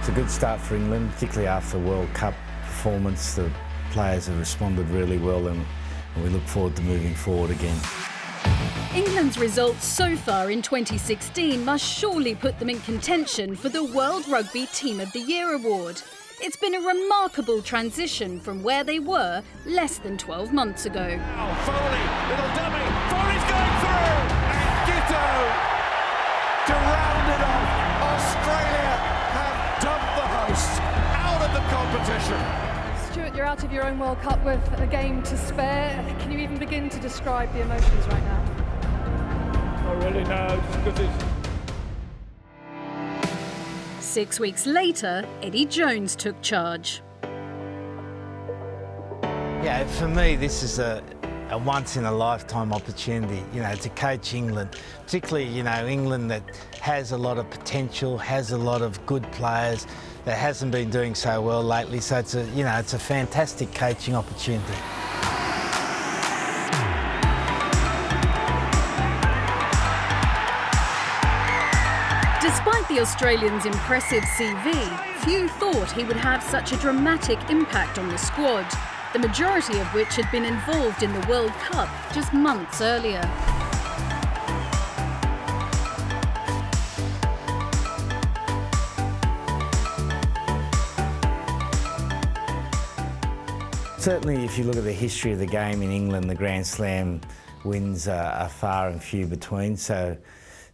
It's a good start for England, particularly after the World Cup performance. The players have responded really well and we look forward to moving forward again. England's results so far in 2016 must surely put them in contention for the World Rugby Team of the Year award. It's been a remarkable transition from where they were less than 12 months ago. Now Foley, little dummy, Foley's going through! And Gito to round it off. Australia have dumped the hosts out of the competition. Stuart, you're out of your own World Cup with a game to spare. Can you even begin to describe the emotions right now? Not really, no, just because it's... 6 weeks later, Eddie Jones took charge. Yeah, for me, this is a once-in-a-lifetime opportunity, to coach England, particularly, England that has a lot of potential, has a lot of good players, that hasn't been doing so well lately. So it's a fantastic coaching opportunity. Despite the Australians' impressive CV, few thought he would have such a dramatic impact on the squad, the majority of which had been involved in the World Cup just months earlier. Certainly, if you look at the history of the game in England, the Grand Slam wins are far and few between, so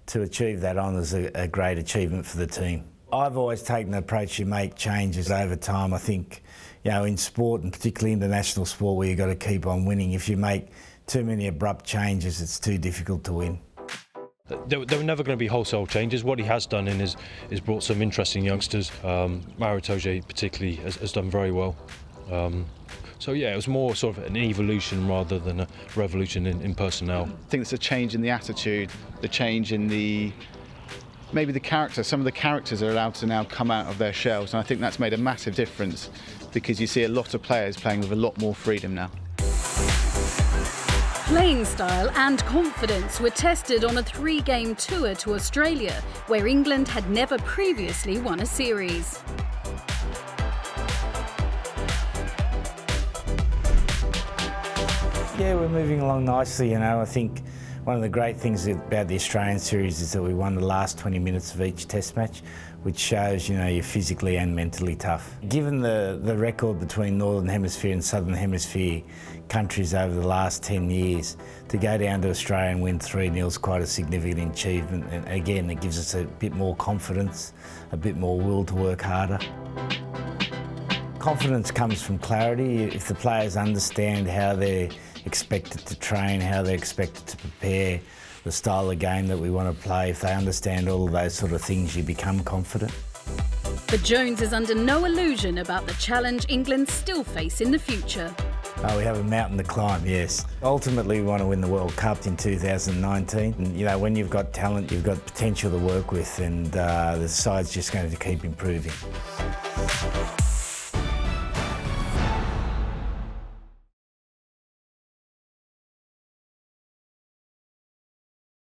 to achieve that honour is a great achievement for the team. I've always taken the approach you make changes over time. I think, in sport, and particularly international sport, where you've got to keep on winning, if you make too many abrupt changes, it's too difficult to win. There were never going to be wholesale changes. What he has done is brought some interesting youngsters. Maro Itoje particularly has done very well. So yeah, it was more sort of an evolution rather than a revolution in personnel. I think it's a change in the attitude, the change in maybe the character. Some of the characters are allowed to now come out of their shells, and I think that's made a massive difference because you see a lot of players playing with a lot more freedom now. Playing style and confidence were tested on a 3-game tour to Australia, where England had never previously won a series. Yeah, we're moving along nicely, I think one of the great things about the Australian series is that we won the last 20 minutes of each test match, which shows, you're physically and mentally tough. Given the record between Northern Hemisphere and Southern Hemisphere countries over the last 10 years, to go down to Australia and win 3-0 is quite a significant achievement. And again, it gives us a bit more confidence, a bit more will to work harder. Confidence comes from clarity. If the players understand how they're expected to train, how they're expected to prepare, the style of game that we want to play, if they understand all of those sort of things, you become confident. But Jones is under no illusion about the challenge England still face in the future. Oh, we have a mountain to climb, yes. Ultimately, we want to win the World Cup in 2019. And, when you've got talent, you've got potential to work with, and the side's just going to keep improving.